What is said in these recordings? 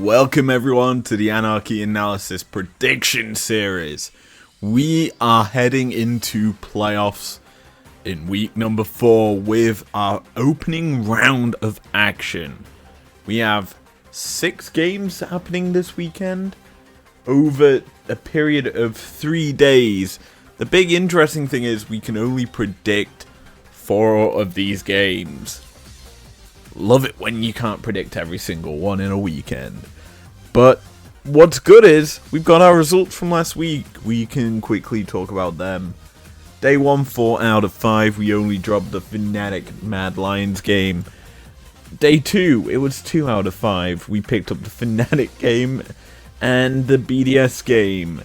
Welcome everyone to the Anarchy Analysis Prediction Series. We are heading into playoffs in week number 4 with our opening round of action. We have 6 games happening this weekend over a period of 3 days. The big interesting thing is we can only predict 4 of these games. Love it when you can't predict every single one in a weekend. But what's good is we've got our results from last week. We can quickly talk about them. Day 1, 4 out of 5. We only dropped the Fnatic Mad Lions game. Day 2, it was 2 out of 5. We picked up the Fnatic game and the BDS game.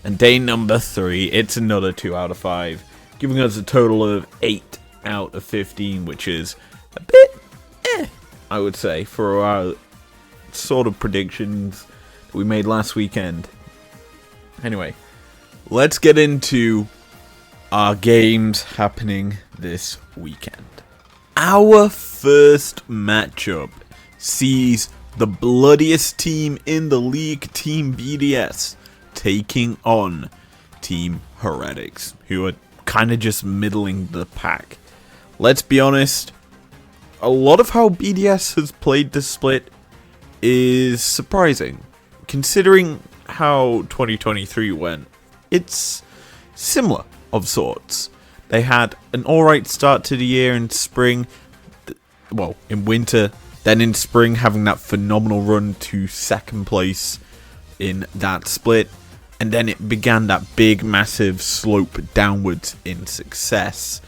And day number 3, it's another 2 out of 5. Giving us a total of 8 out of 15, which is a bit I would say, for our sort of predictions that we made last weekend. Anyway, let's get into our games happening this weekend. Our first matchup sees the bloodiest team in the league, Team BDS, taking on Team Heretics, who are kind of just middling the pack. Let's be honest, a lot of how BDS has played this split is surprising. Considering how 2023 went, it's similar of sorts. They had an alright start to the year in spring, well, in winter, then in spring having that phenomenal run to second place in that split, and then it began that big massive slope downwards in success.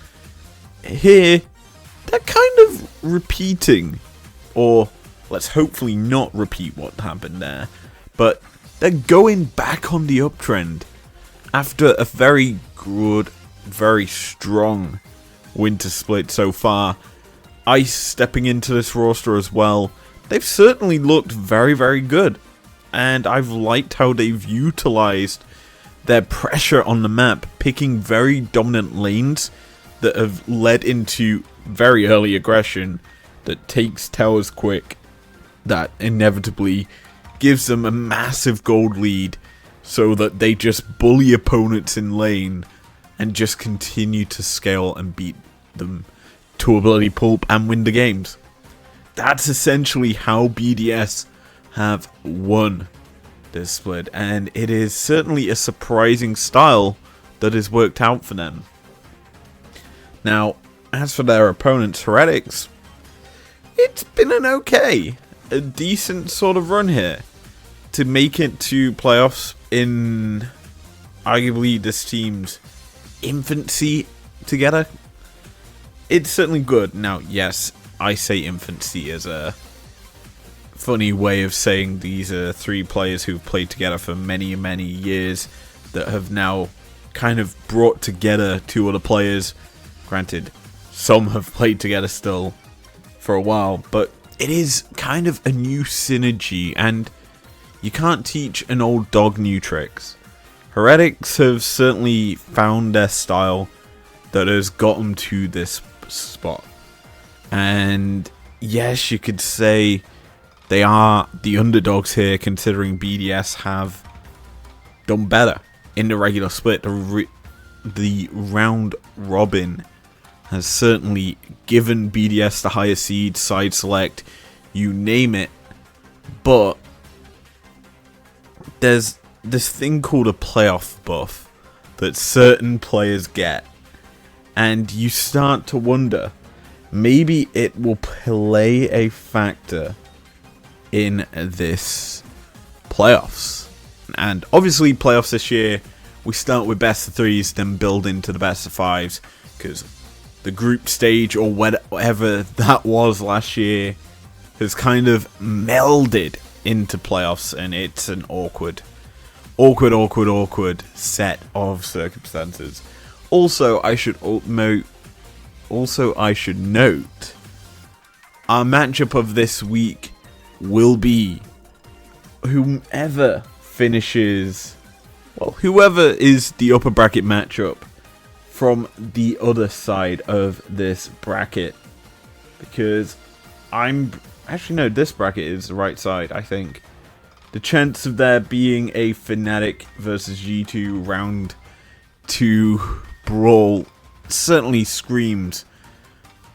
Here, they're kind of repeating, or let's hopefully not repeat what happened there, but they're going back on the uptrend after a very good, very strong winter split so far. Ice stepping into this roster as well. They've certainly looked very, very good, and I've liked how they've utilized their pressure on the map, picking very dominant lanes that have led into very early aggression that takes towers quick, that inevitably gives them a massive gold lead so that they just bully opponents in lane and just continue to scale and beat them to a bloody pulp and win the games. That's essentially how BDS have won this split, and it is certainly a surprising style that has worked out for them. Now, as for their opponents, Heretics, it's been a decent sort of run here to make it to playoffs in arguably this team's infancy together. It's certainly good. Now, yes, I say infancy as a funny way of saying these are 3 players who've played together for many, many years that have now kind of brought together 2 other players. Granted, some have played together still for a while, but it is kind of a new synergy, and you can't teach an old dog new tricks. Heretics have certainly found their style that has got them to this spot. And yes, you could say they are the underdogs here, considering BDS have done better in the regular split. The round robin has certainly given BDS the higher seed, side select, you name it. But there's this thing called a playoff buff that certain players get, and you start to wonder, maybe it will play a factor in this playoffs. And obviously playoffs this year, we start with best of 3s, then build into the best of 5s, because the group stage, or whatever that was last year, has kind of melded into playoffs, and it's an awkward set of circumstances. Also, I should note, our matchup of this week will be whoever is the upper bracket matchup from the other side of this bracket, because I'm actually no, this bracket is the right side, I think. The chance of there being a Fnatic versus G2 round 2 brawl certainly screams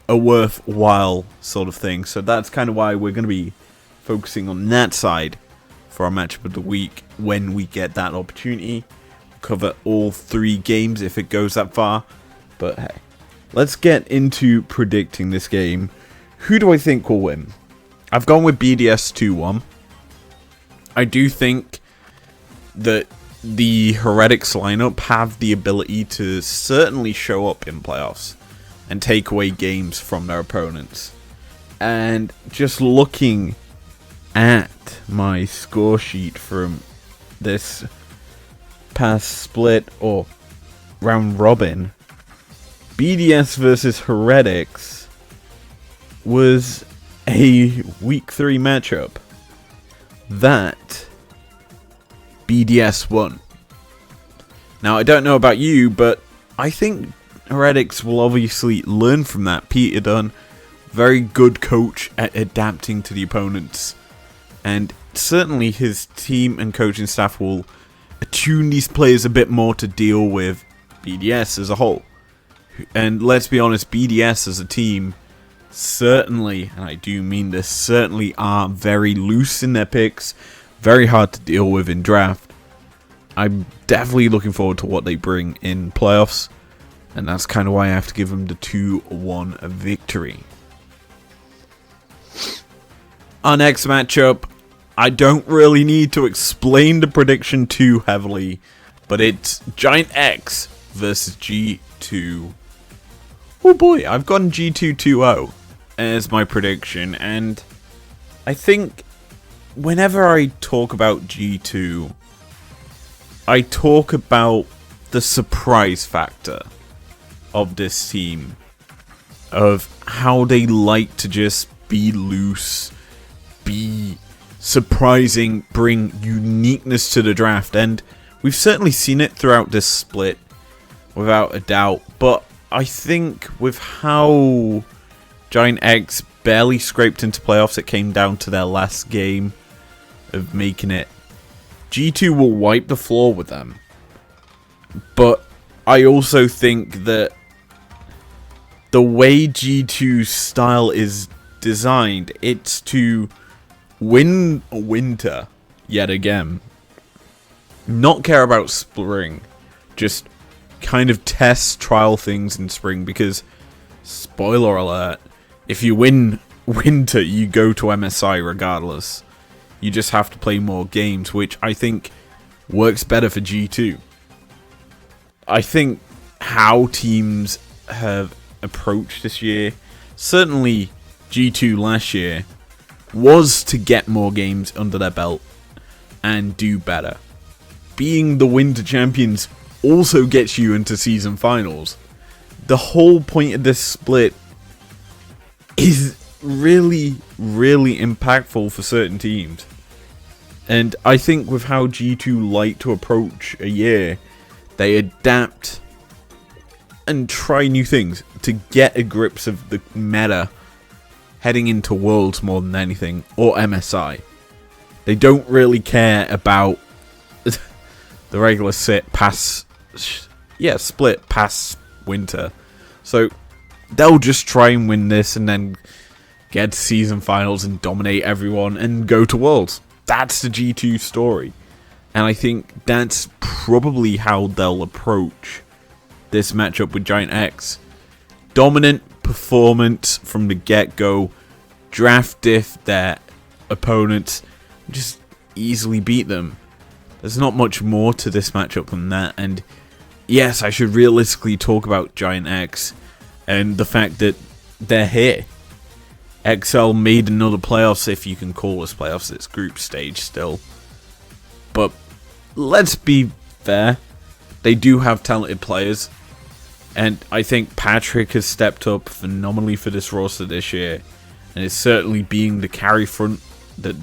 a worthwhile sort of thing. So that's kind of why we're going to be focusing on that side for our matchup of the week when we get that opportunity. Cover all 3 games if it goes that far. But hey, let's get into predicting this game. Who do I think will win? I've gone with BDS 2-1. I do think that the Heretics lineup have the ability to certainly show up in playoffs and take away games from their opponents. And just looking at my score sheet from this past split or round robin, BDS versus Heretics was a week 3 matchup that BDS won. Now, I don't know about you, but I think Heretics will obviously learn from that. Peter Dunn, very good coach at adapting to the opponents, and certainly his team and coaching staff will attune these players a bit more to deal with BDS as a whole. And let's be honest, BDS as a team certainly, and I do mean this, certainly are very loose in their picks, very hard to deal with in draft. I'm definitely looking forward to what they bring in playoffs, and that's kind of why I have to give them the 2-1 victory. Our next matchup, I don't really need to explain the prediction too heavily, but it's Giant X versus G2. Oh boy, I've gone G2 2-0 as my prediction, and I think whenever I talk about G2, I talk about the surprise factor of this team, of how they like to just be loose, be surprising, bring uniqueness to the draft, and we've certainly seen it throughout this split, without a doubt. But I think with how Giant X barely scraped into playoffs, it came down to their last game of making it. G2 will wipe the floor with them. But I also think that the way G2's style is designed, it's to win winter yet again. Not care about spring. Just kind of test, trial things in spring, because, spoiler alert, if you win winter, you go to MSI regardless. You just have to play more games, which I think works better for G2. I think how teams have approached this year, certainly G2 last year, was to get more games under their belt and do better. Being the winter champions also gets you into season finals. The whole point of this split is really, really impactful for certain teams. And I think with how G2 like to approach a year, they adapt and try new things to get a grips of the meta heading into Worlds more than anything, or MSI. They don't really care about the regular split past winter. So they'll just try and win this and then get to season finals and dominate everyone and go to Worlds. That's the G2 story. And I think that's probably how they'll approach this matchup with Giant X. Dominant performance from the get-go. Draft diff their opponents. Just easily beat them. There's not much more to this matchup than that. And yes, I should realistically talk about Giant X and the fact that they're here. XL made another playoffs, if you can call this playoffs. It's group stage still. But let's be fair. They do have talented players. And I think Patrick has stepped up phenomenally for this roster this year. And is certainly being the carry front that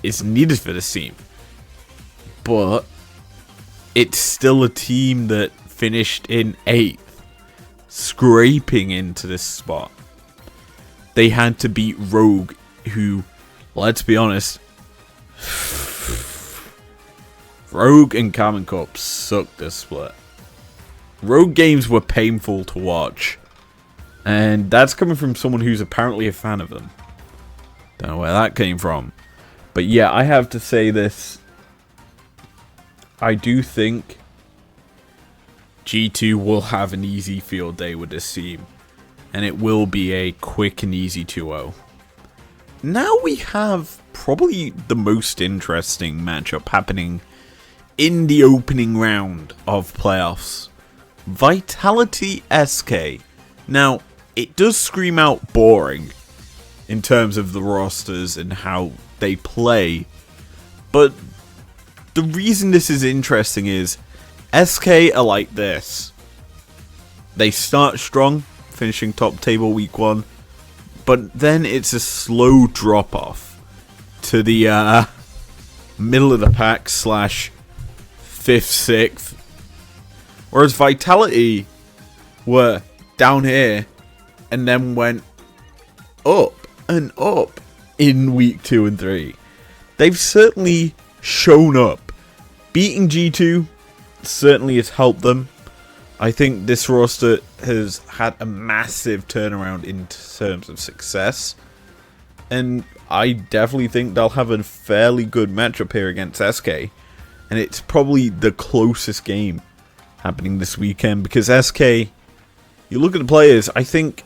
is needed for this team. But it's still a team that finished in 8th. Scraping into this spot. They had to beat Rogue, who, let's be honest, Rogue and Common Corp sucked this split. Rogue games were painful to watch. And that's coming from someone who's apparently a fan of them. Don't know where that came from. But yeah, I have to say this. I do think G2 will have an easy field day with this team. And it will be a quick and easy 2-0. Now we have probably the most interesting matchup happening in the opening round of playoffs. Vitality SK. Now, it does scream out boring in terms of the rosters and how they play. But the reason this is interesting is SK are like this. They start strong, finishing top table week 1. But then it's a slow drop off to the middle of the pack / 5th, 6th. Whereas Vitality were down here and then went up and up in week 2 and 3. They've certainly shown up. Beating G2 certainly has helped them. I think this roster has had a massive turnaround in terms of success. And I definitely think they'll have a fairly good matchup here against SK. And it's probably the closest game happening this weekend. Because SK, you look at the players, I think,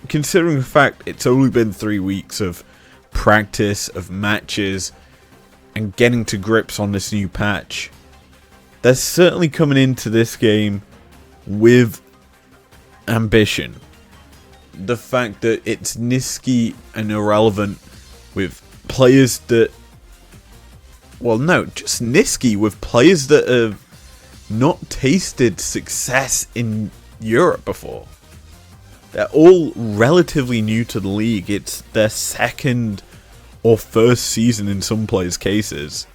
considering the fact it's only been 3 weeks of practice, of matches, and getting to grips on this new patch, they're certainly coming into this game with ambition. The fact that it's Nisky and irrelevant with players that... Well, no, just Nisky with players that have not tasted success in Europe before. They're all relatively new to the league. It's their second or first season in some players' cases.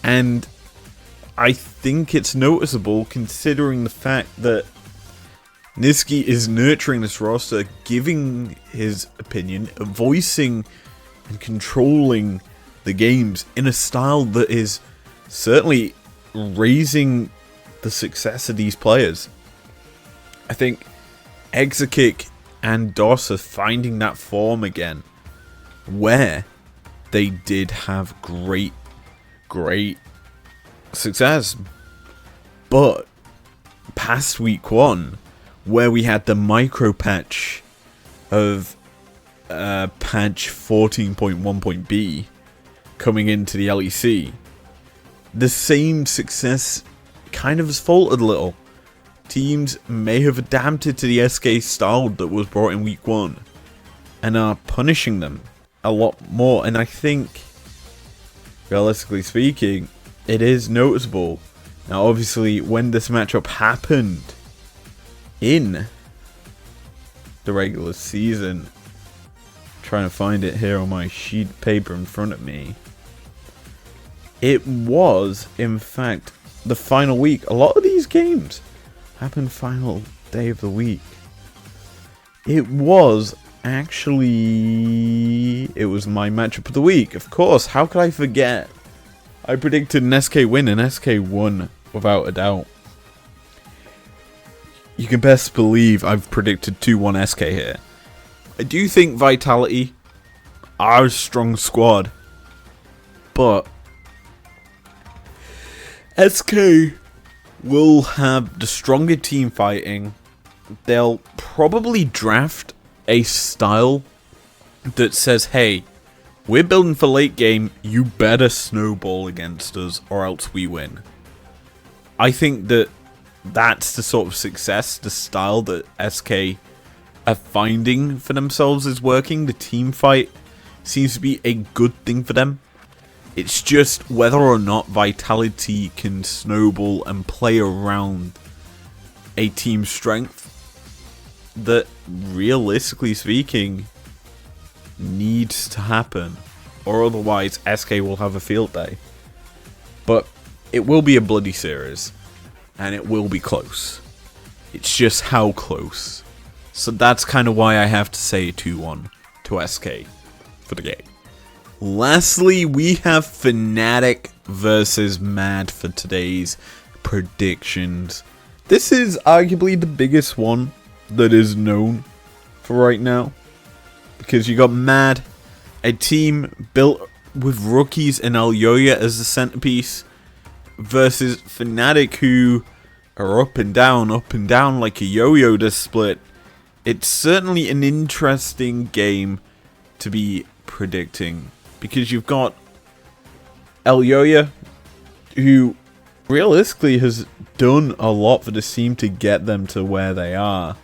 And I think it's noticeable considering the fact that Nisky is nurturing this roster, giving his opinion, voicing and controlling the games in a style that is certainly raising the success of these players. I think Exokick and DOS are finding that form again, where they did have great success. But past week 1, where we had the micro patch of patch 14.1.b coming into the LEC, the same success kind of has faltered a little. Teams may have adapted to the SK style that was brought in week 1 and are punishing them a lot more. And I think, realistically speaking, it is noticeable. Now, obviously, when this matchup happened in the regular season, I'm trying to find it here on my sheet of paper in front of me, it was, in fact, the final week. A lot of these games happened final day of the week. It was actually... It was my matchup of the week. Of course, how could I forget? I predicted an SK win, and SK won without a doubt. You can best believe I've predicted 2-1 SK here. I do think Vitality are a strong squad, but SK will have the stronger team fighting. They'll probably draft a style that says, hey, we're building for late game, you better snowball against us or else we win. I think that that's the sort of success, the style that SK are finding for themselves is working. The team fight seems to be a good thing for them. It's just whether or not Vitality can snowball and play around a team strength that, realistically speaking, needs to happen, or otherwise SK will have a field day. But it will be a bloody series, and it will be close. It's just how close. So that's kind of why I have to say 2-1 to SK for the game. Lastly, we have Fnatic versus Mad for today's predictions. This is arguably the biggest one that is known for right now, because you got Mad, a team built with rookies and Alyoya as the centerpiece, versus Fnatic, who are up and down like a yo-yo to split. It's certainly an interesting game to be predicting, because you've got Alyoya, who realistically has done a lot for the team to get them to where they are.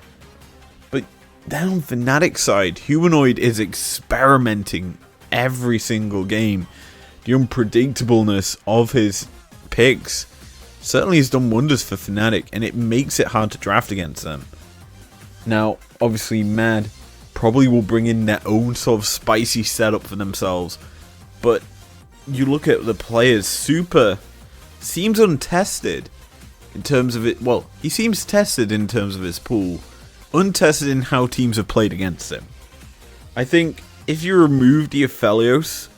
But then on Fnatic's side, Humanoid is experimenting every single game. The unpredictableness of his picks certainly has done wonders for Fnatic, and it makes it hard to draft against them. Now, obviously, Mad probably will bring in their own sort of spicy setup for themselves, but you look at the players, Super seems untested in terms of it. Well, he seems tested in terms of his pool, untested in how teams have played against him. I think if you remove Diaphelios,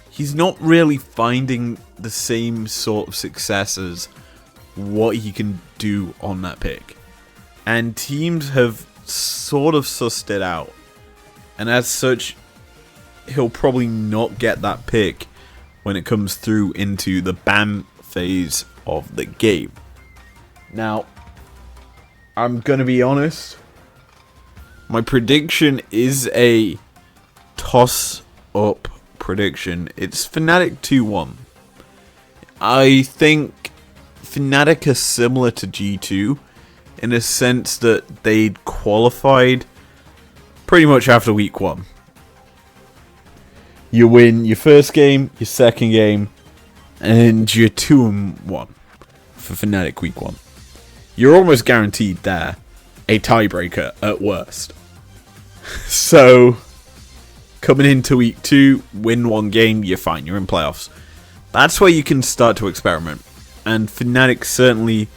he's not really finding the same sort of success as what he can do on that pick. And teams have sort of sussed it out. And as such, he'll probably not get that pick when it comes through into the BAM phase of the game. Now, I'm going to be honest. My prediction is a toss-up prediction. It's Fnatic 2-1. I think Fnatic are similar to G2 in a sense that they'd qualified pretty much after week 1. You win your first game, your second game, and you're 2-1 for Fnatic week 1. You're almost guaranteed there a tiebreaker at worst. So, coming into week 2, win one game, you're fine, you're in playoffs. That's where you can start to experiment. And Fnatic certainly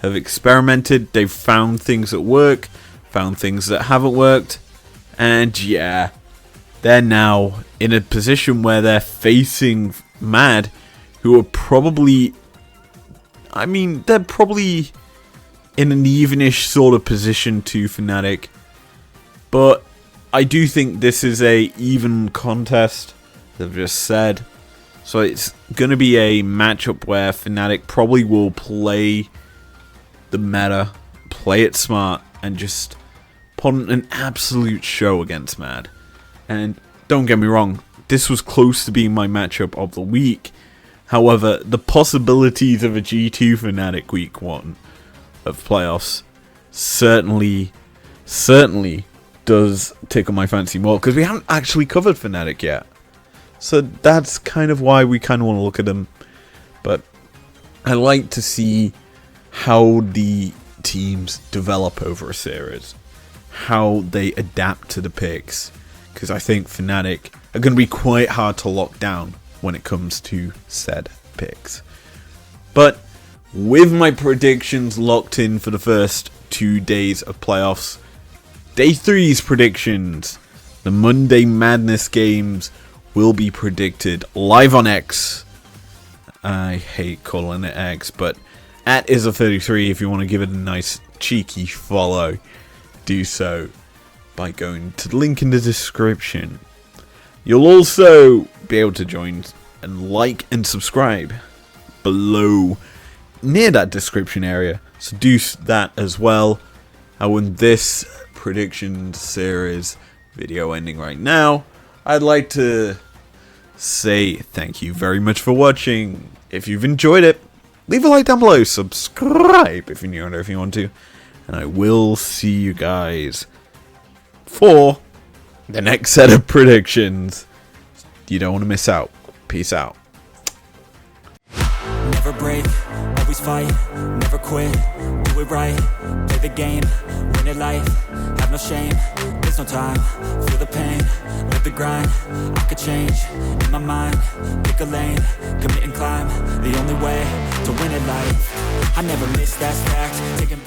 have experimented. They've found things that work, found things that haven't worked, and yeah, they're now in a position where they're facing Mad, who are probably, they're probably in an evenish sort of position to Fnatic, but I do think this is a even contest, as I've just said. So it's going to be a matchup where Fnatic probably will play the meta, play it smart, and just put on an absolute show against Mad. And don't get me wrong, this was close to being my matchup of the week. However, the possibilities of a G2 Fnatic week 1 of playoffs certainly does tickle my fancy more, because we haven't actually covered Fnatic yet. So that's kind of why we kind of want to look at them. But I like to see how the teams develop over a series, how they adapt to the picks, because I think Fnatic are going to be quite hard to lock down when it comes to said picks. But with my predictions locked in for the first 2 days of playoffs, Day 3's predictions, the Monday Madness games, will be predicted live on X. I hate calling it X, but at izlo33, if you want to give it a nice cheeky follow, do so by going to the link in the description. You'll also be able to join and like and subscribe below near that description area, so do that as well. And with this prediction series video ending right now, I'd like to say thank you very much for watching. If you've enjoyed it, leave a like down below, subscribe if you're new and if you want to, and I will see you guys for the next set of predictions. You don't want to miss out. Peace out. Never break, always fight, never quit, do it right, play the game, win it life, have no shame, there's no time, feel the pain, live the grind, I could change, in my mind, pick a lane, commit and climb, the only way to win it life, I never miss, that's fact, taking